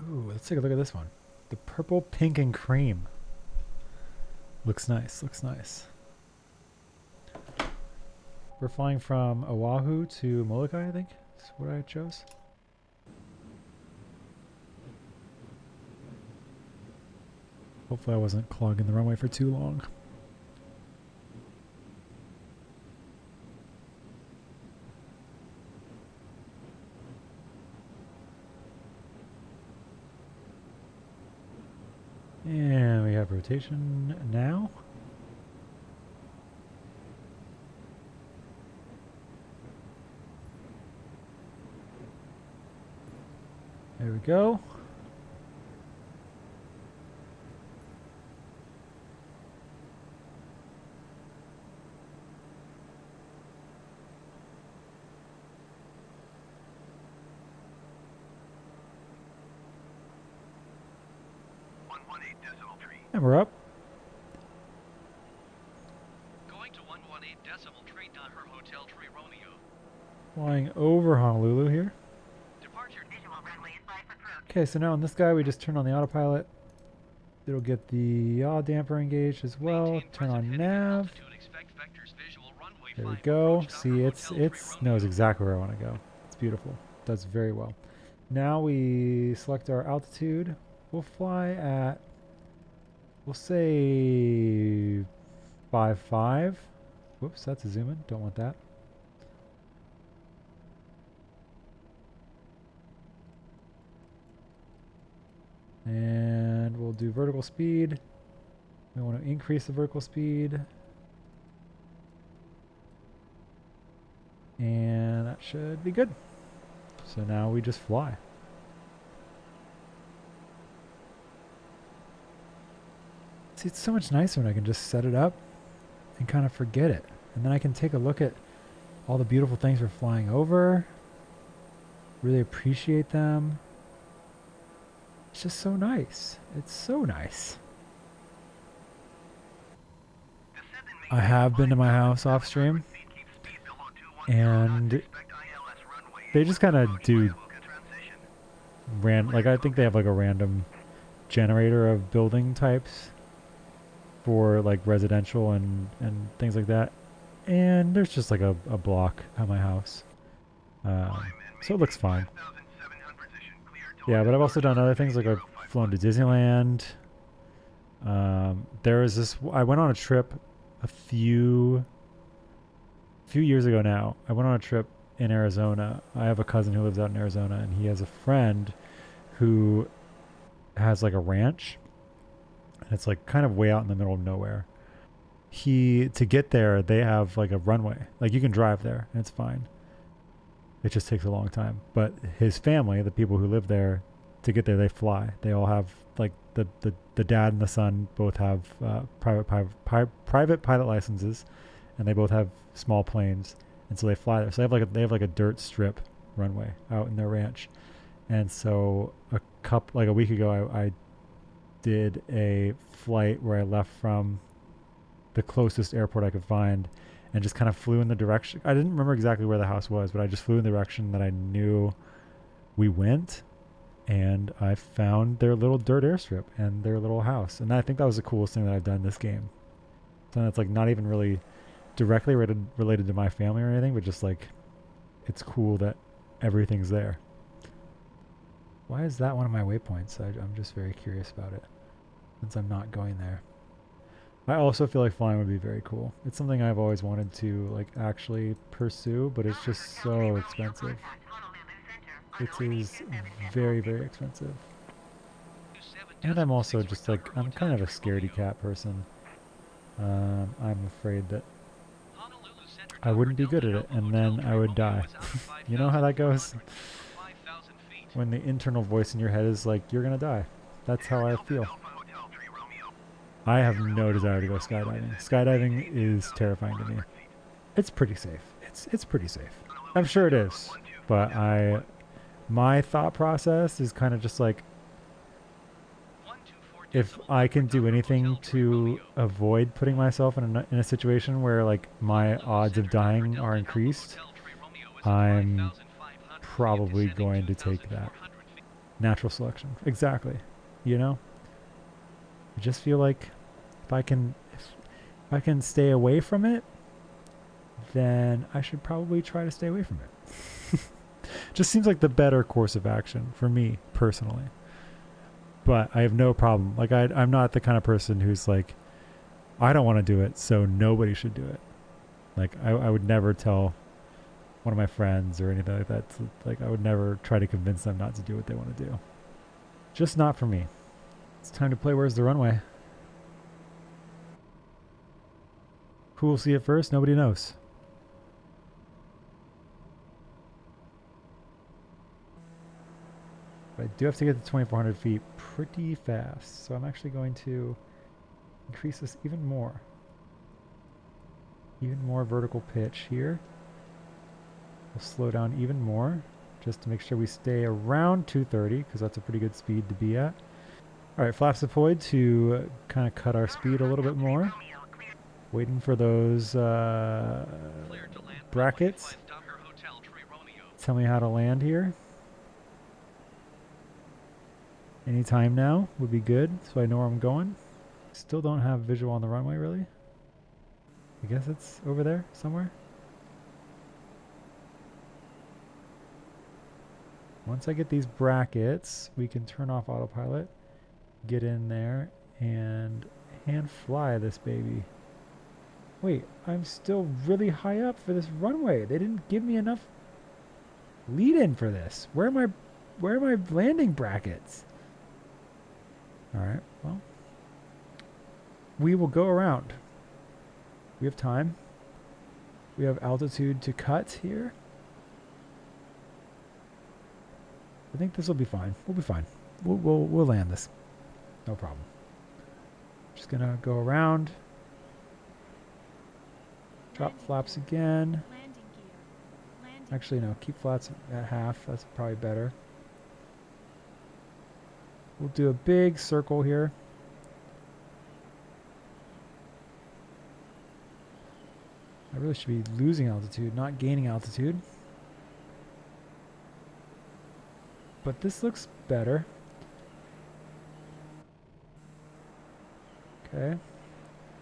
Ooh, let's take a look at this one. The purple, pink, and cream. Looks nice, looks nice. We're flying from Oahu to Molokai, I think. That's what I chose. Hopefully I wasn't clogging the runway for too long. And we have rotation now. There we go. And we're up. Going to 118 decimal tree, not her hotel tree Romeo. Flying over Honolulu here. Departure visual runway is 5 for approach. Okay, so now on this guy we just turn on the autopilot. It'll get the yaw damper engaged as well. Turn on nav. There we go. See, it's knows exactly where I want to go. It's beautiful. Does very well. Now we select our altitude. We'll fly at, we'll say 5.5. Whoops, that's a zoom in. Don't want that. And we'll do vertical speed. We want to increase the vertical speed. And that should be good. So now we just fly. See, it's so much nicer when I can just set it up and kind of forget it. And then I can take a look at all the beautiful things we're flying over. Really appreciate them. It's just so nice. It's so nice. I have been to my house off stream, and they just kind of do like I think they have like a random generator of building types for like residential and things like that. And there's just like a block at my house. So it looks fine. Yeah, but I've also done other things, like I've flown to Disneyland. There was this, I went on a trip a few years ago now. I went on a trip in Arizona. I have a cousin who lives out in Arizona, and he has a friend who has like a ranch. And it's like kind of way out in the middle of nowhere. To get there, they have like a runway. Like you can drive there and it's fine. It just takes a long time. But his family, the people who live there, to get there, they fly. They all have, like, the dad and the son both have private pilot licenses, and they both have small planes, and so they fly there. So they have like a dirt strip runway out in their ranch. And so a week ago, I did a flight where I left from the closest airport I could find, and just kind of flew in the direction. I didn't remember exactly where the house was, but I just flew in the direction that I knew we went, and I found their little dirt airstrip and their little house. And I think that was the coolest thing that I've done this game. Something that's like not even really directly related to my family or anything, but just like it's cool that everything's there. Why is that one of my waypoints? I'm just very curious about it, since I'm not going there. I also feel like flying would be very cool. It's something I've always wanted to like actually pursue, but it's just so expensive. It is very, very expensive. And I'm also just like, I'm kind of a scaredy cat person. I'm afraid that I wouldn't be good at it, and then I would die. You know how that goes? When the internal voice in your head is like, you're gonna die. That's how I feel. I have no desire to go skydiving. Skydiving is terrifying to me. It's pretty safe. It's pretty safe. I'm sure it is, but my thought process is kind of just like, if I can do anything to avoid putting myself in a situation where like my odds of dying are increased, I'm probably going to take that. Natural selection. Exactly. You know? I just feel like if I can stay away from it, then I should probably try to stay away from it. Just seems like the better course of action for me personally. But I have no problem. Like I'm not the kind of person who's like, I don't want to do it, so nobody should do it. Like I would never tell one of my friends or anything like that. Like I would never try to convince them not to do what they want to do. Just not for me. It's time to play Where's the Runway. Who will see it first? Nobody knows. But I do have to get to 2,400 feet pretty fast. So I'm actually going to increase this even more. Even more vertical pitch here. We'll slow down even more just to make sure we stay around 230 because that's a pretty good speed to be at. All right, flaps deployed to kind of cut our speed a little bit more. Waiting for those brackets. Tell me how to land here. Anytime now would be good so I know where I'm going. Still don't have visual on the runway really. I guess it's over there somewhere. Once I get these brackets, we can turn off autopilot, get in there, and hand fly this baby. Wait, I'm still really high up for this runway. They didn't give me enough lead in for this. Where are my landing brackets? All right, well, we will go around. We have time. We have altitude to cut here. I think this will be fine. We'll be fine. We'll land this. No problem. Just gonna go around. Drop flaps again. Actually, no. Keep flats at half. That's probably better. We'll do a big circle here. I really should be losing altitude, not gaining altitude. But this looks better. Okay.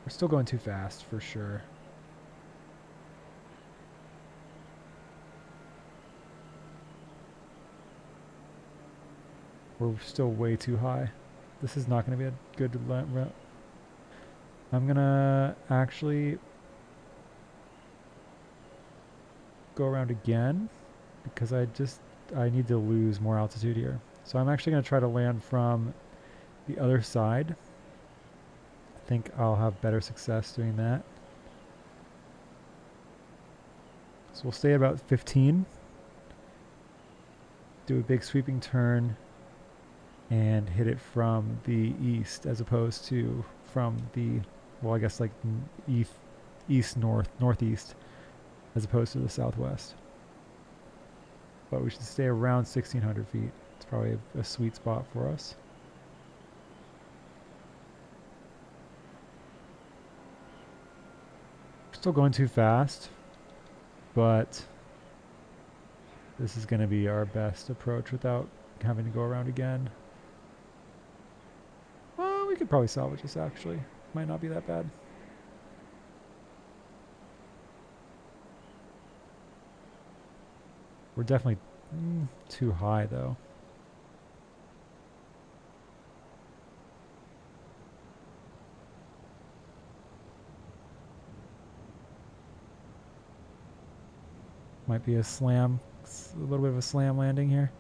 We're still going too fast for sure. We're still way too high. This is not going to be a good route. I'm going to actually go around again because I need to lose more altitude here. So I'm actually going to try to land from the other side. I think I'll have better success doing that. So we'll stay at about 15. Do a big sweeping turn and hit it from the east as opposed to from the, well, I guess like northeast as opposed to the southwest. But we should stay around 1,600 feet. It's probably a sweet spot for us. Still going too fast, but this is going to be our best approach without having to go around again. Well, we could probably salvage this actually. Might not be that bad. We're definitely too high though. Might be a slam, a little bit of a slam landing here.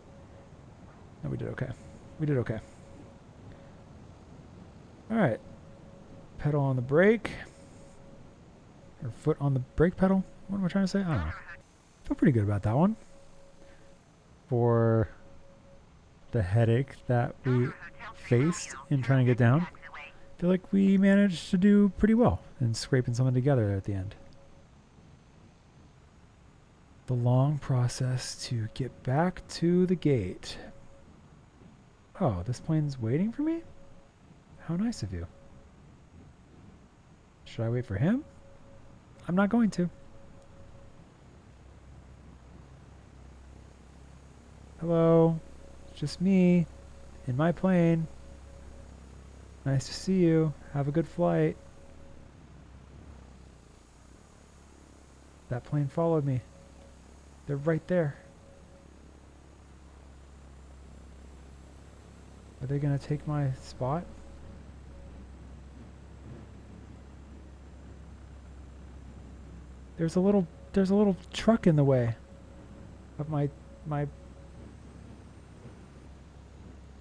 No, we did okay. We did okay. All right. Pedal on the brake. Or foot on the brake pedal. What am I trying to say? I don't know. Feel pretty good about that one. For the headache that we faced in trying to get down. I feel like we managed to do pretty well in scraping something together at the end. The long process to get back to the gate. Oh, this plane's waiting for me? How nice of you. Should I wait for him? I'm not going to. Hello. Just me in my plane. Nice to see you. Have a good flight. That plane followed me. They're right there. Are they gonna take my spot? There's a little truck in the way of my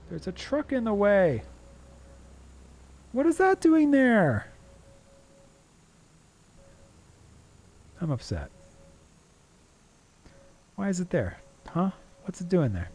there's a truck in the way. What is that doing there? I'm upset. Why is it there? Huh? What's it doing there?